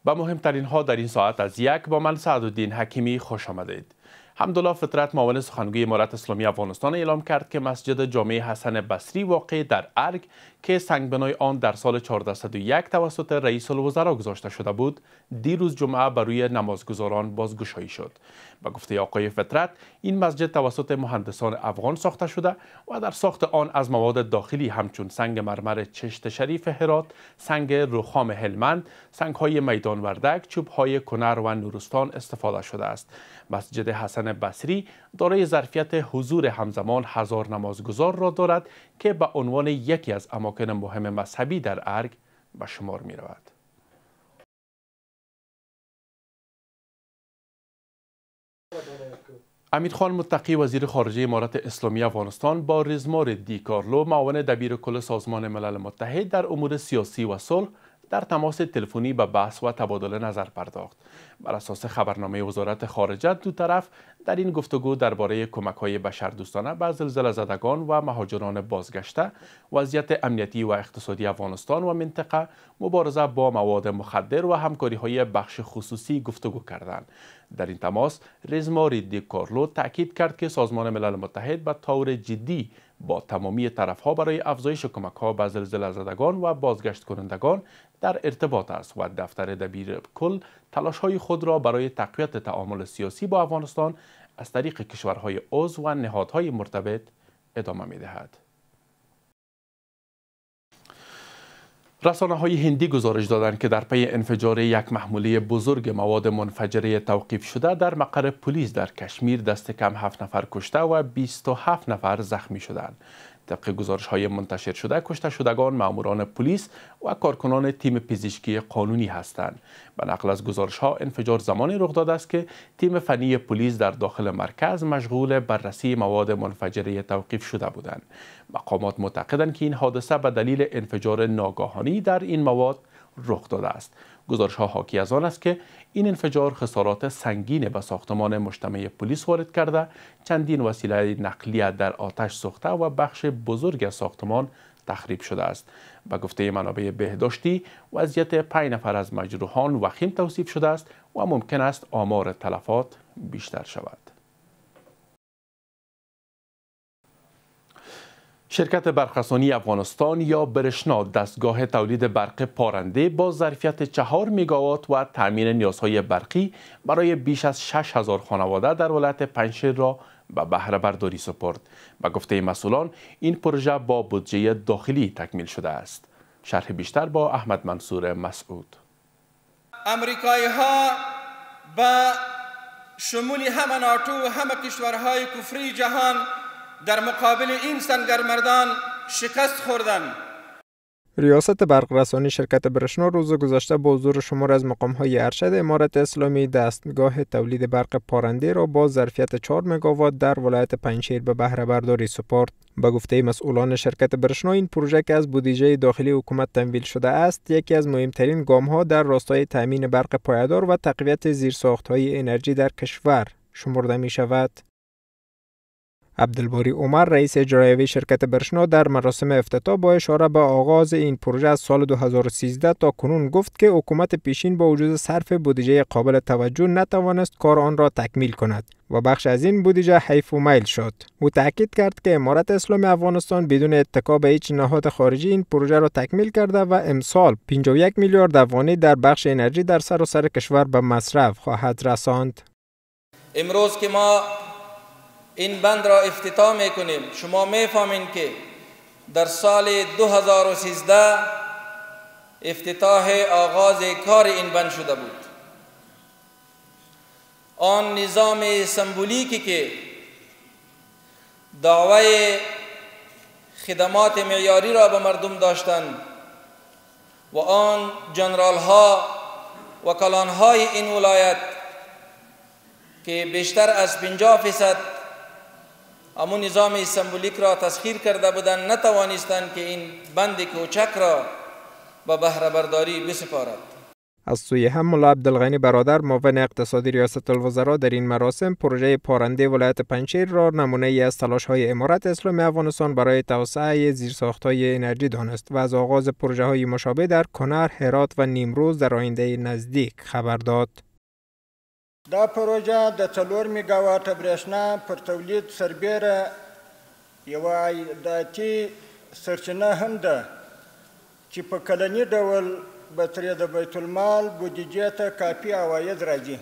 به مهمترین ها در این ساعت از یک با من سعدالدین حکیمی خوش آمدید. حمدالله فطرت معاون سخنگوی امارت اسلامی افغانستان اعلام کرد که مسجد جامع حسن بصری واقع در ارگ که سنگبنای آن در سال 1401 توسط رئیس الوزراء گذاشته شده بود، دیروز جمعه بر روی نمازگزاران بازگشایی شد. به گفته آقای فطرت، این مسجد توسط مهندسان افغان ساخته شده و در ساخت آن از مواد داخلی همچون سنگ مرمر چشت شریف هرات، سنگ رخام هلمند، سنگ‌های میدان وردک، چوب‌های کنر و نورستان استفاده شده است. مسجد حسن بصری دارای ظرفیت حضور همزمان 1000 نمازگزار را دارد که به عنوان یکی از اماکن مهم مذهبی در ارگ به شمار می رود. امیرخان متقی وزیر خارجه امارت اسلامی افغانستان با رزمار دی کارلو معاون دبیر کل سازمان ملل متحد در امور سیاسی و صلح در تماس تلفنی به بحث و تبادل نظر پرداخت. بر اساس خبرنامه وزارت خارجه، دو طرف در این گفتگو درباره کمک‌های بشردوستانه به زلزله زدگان و مهاجران بازگشته، وضعیت امنیتی و اقتصادی افغانستان و منطقه، مبارزه با مواد مخدر و همکاری‌های بخش خصوصی گفتگو کردند. در این تماس، رزمار دی کارلو تأکید کرد که سازمان ملل متحد به طور جدی با تمامی طرف‌ها برای افزایش کمک‌ها به زلزله زدگان و بازگشت کنندگان در ارتباط است و دفتر دبیر کل تلاش‌های خود را برای تقویت تعامل سیاسی با افغانستان از طریق کشورهای عضو و نهادهای مرتبط ادامه می‌دهد. رسانه‌های هندی گزارش دادند که در پی انفجار یک محموله بزرگ مواد منفجره توقیف شده در مقر پلیس در کشمیر دست کم 7 نفر کشته و 27 نفر زخمی شدند. طبق گزارش‌های منتشر شده، کشته شدگان ماموران پلیس و کارکنان تیم پزشکی قانونی هستند. به نقل از گزارش‌ها، انفجار زمانی رخ داده است که تیم فنی پلیس در داخل مرکز مشغول بررسی مواد منفجره توقیف شده بودند. مقامات معتقدند که این حادثه به دلیل انفجار ناگهانی در این مواد رخ داده است. گزارش‌ها حاکی از آن است که این انفجار خسارات سنگین به ساختمان مجتمع پلیس وارد کرده، چندین وسیله نقلیه در آتش سوخته و بخش بزرگ از ساختمان تخریب شده است. به گفته منابع بهداشتی، وضعیت 5 نفر از مجروحان وخیم توصیف شده است و ممکن است آمار تلفات بیشتر شود. شرکت برقرسانی افغانستان یا برشنا دستگاه تولید برق پارنده با ظرفیت 4 مگاوات و تامین نیازهای برقی برای بیش از 6000 خانواده در ولایت پنجشیر را به بهره برداری سپرد. به گفته مسئولان، این پروژه با بودجه داخلی تکمیل شده است. شرح بیشتر با احمد منصور مسعود. امریکایی ها با شمول همه ناتو و همه کشورهای کفری جهان در مقابل این سنگرمردان شکست خوردند. ریاست برقرسانی شرکت برشنا روز گذشته با حضور شمار از مقام‌های ارشد امارت اسلامی دستگاه تولید برق پارنده را با ظرفیت 4 مگاوات در ولایت پنجشیر به بهره برداری سپرد. به گفته مسئولان شرکت برشنا، این پروژه که از بودجه داخلی حکومت تمویل شده است، یکی از مهمترین گام‌ها در راستای تامین برق پایدار و تقویت زیرساخت‌های انرژی در کشور شمرده می‌شود. عبدالباری عمر، رئیس اجرایی شرکت برشنا، در مراسم افتتاح با اشاره به آغاز این پروژه از سال 2013 تا کنون گفت که حکومت پیشین با وجود صرف بودجه قابل توجه نتوانست کار آن را تکمیل کند و بخش از این بودجه حیف و میل شد. او تاکید کرد که امارت اسلامی افغانستان بدون اتکا به هیچ نهاد خارجی این پروژه را تکمیل کرده و امسال 51 میلیارد افغانی در بخش انرژی در سراسر کشور به مصرف خواهد رساند. امروز که ما این بند را افتتاح میکنیم، شما میفهمین که در سال 2013 افتتاح آغاز کار این بند شده بود. آن نظام سمبولیکی که دعوی خدمات معیاری را به مردم داشتند و آن جنرال ها و کلان های این ولایت که بیشتر از 50% همون نظام سمبولیک را تسخیر کرده بودند، نتوانستند که این بند کوچک را به بهره برداری بسپارد. از سوی هم ملا عبدالغنی برادر معاون اقتصادی ریاست الوزراء در این مراسم پروژه پارنده ولایت پنجشیر را نمونه ای از تلاش‌های امارت اسلامی افغانستان برای توسعه زیرساخت‌های انرژی دانست و از آغاز پروژه‌های مشابه در کنر، هرات و نیمروز در آینده نزدیک خبر داد. دا پروژه د 4 میگاوات برېښنا پر تولید سربېره یوه عایداتي سرچینه هم ده چې په کلني ډول به ترې د بیت المال بودیجې ته کافی عواید راځي.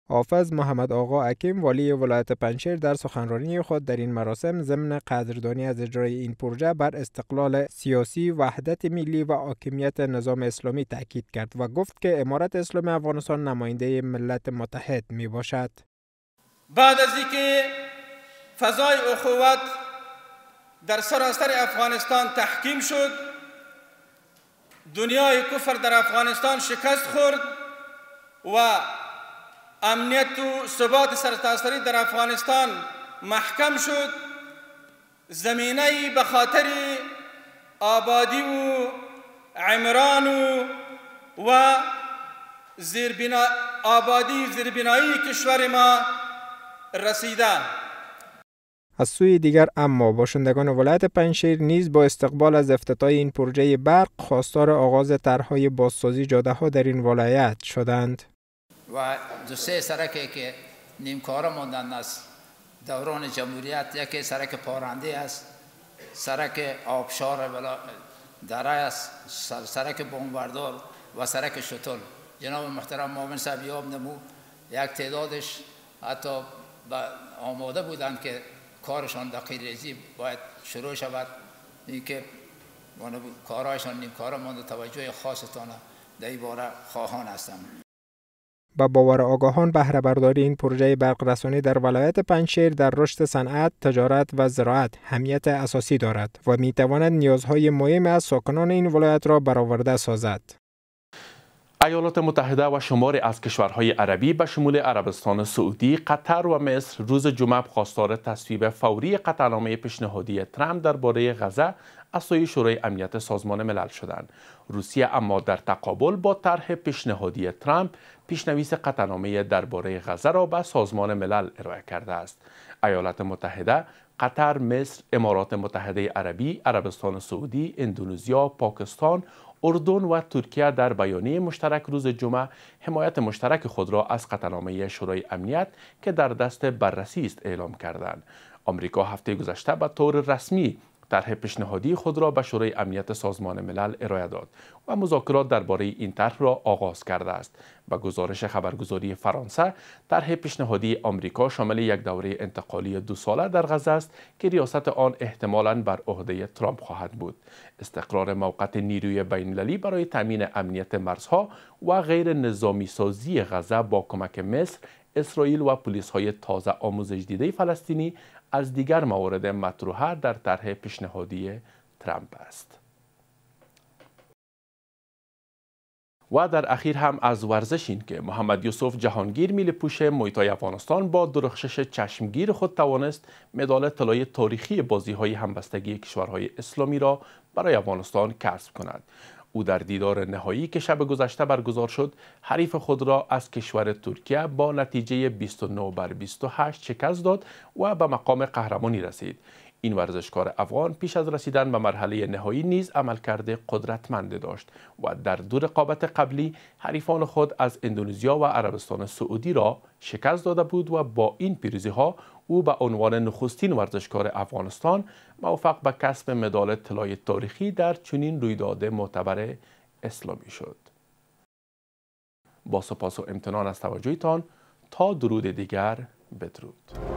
حافظ محمد آقا حکیم والی ولایت پنجشیر در سخنرانی خود در این مراسم ضمن قدردانی از اجرای این پروژه بر استقلال سیاسی، وحدت ملی و حاکمیت نظام اسلامی تاکید کرد و گفت که امارت اسلامی افغانستان نماینده ملت متحد می باشد. بعد از اینکه فضای اخوت در سراسر افغانستان تحکیم شد، دنیای کفر در افغانستان شکست خورد و امنیت و ثبات سرتاسری در افغانستان محکم شد، زمینه‌ای به خاطر آبادی و عمران و زیربنایی کشور ما رسیده. از سوی دیگر اما باشندگان ولایت پنجشیر نیز با استقبال از افتتاح این پروژه برق خواستار آغاز طرح‌های بازسازی جاده‌ها در این ولایت شدند. و دو سه سرکی که نیمکاره ماندن از دوران جمهوریت، یکی سرک پارنده است، سرک آبشار دره است، سرک بمباردار و سرک شتل. جناب محترم معاون صاحب یاب نمو یک تعدادش حتی آماده بودند که کارشان دقیق‌ریزی باید شروع شود، اینکه کارهایشان نیمکاره مانده. توجه خاصتان در این باره خواهان هستم. با باور آگاهان بهره برداری این پروژه برق رسانی در ولایت پنجشیر در رشد صنعت، تجارت و زراعت اهمیت اساسی دارد و می تواند نیازهای مهم از ساکنان این ولایت را برآورده سازد. ایالات متحده و شماری از کشورهای عربی به شمول عربستان سعودی، قطر و مصر روز جمعه خواستار تصویب فوری قطعنامه پیشنهادی ترامپ درباره غزه از سوی شورای امنیت سازمان ملل شدند. روسیه اما در تقابل با طرح پیشنهادی ترامپ پیشنویس قطعنامه درباره غزه را به سازمان ملل ارائه کرده است. ایالات متحده، قطر، مصر، امارات متحده عربی، عربستان سعودی، اندونزیا، پاکستان، اردن و ترکیه در بیانیه مشترک روز جمعه حمایت مشترک خود را از قطعنامه شورای امنیت که در دست بررسی است اعلام کردند. آمریکا هفته گذشته به طور رسمی طرح پیشنهادی خود را به شورای امنیت سازمان ملل ارائه داد و مذاکرات درباره این طرح را آغاز کرده است. به گزارش خبرگزاری فرانسه، طرح پیشنهادی آمریکا شامل یک دوره انتقالی 2 ساله در غزه است که ریاست آن احتمالاً بر عهده ترامپ خواهد بود. استقرار موقت نیروی بین‌المللی برای تامین امنیت مرزها و غیر نظامی سازی غزه با کمک مصر، اسرائیل و پلیس‌های تازه آموزش دیده فلسطینی از دیگر موارد مطروحه در طرح پیشنهادی ترامپ است. و در اخیر هم از ورزش این که محمد یوسف جهانگیر میلپوش موی تای افغانستان با درخشش چشمگیر خود توانست مدال طلای تاریخی بازی‌های همبستگی کشورهای اسلامی را برای افغانستان کسب کند. او در دیدار نهایی که شب گذشته برگزار شد، حریف خود را از کشور ترکیه با نتیجه 29-28 شکست داد و به مقام قهرمانی رسید. این ورزشکار افغان پیش از رسیدن به مرحله نهایی نیز عملکرد قدرتمند داشت و در 2 رقابت قبلی حریفان خود از اندونزیا و عربستان سعودی را شکست داده بود و با این پیروزی‌ها او به عنوان نخستین ورزشکار افغانستان موفق به کسب مدال طلای تاریخی در چنین رویداد معتبر اسلامی شد. با سپاس و امتنان از توجهتان، تا درود دیگر، بدرود.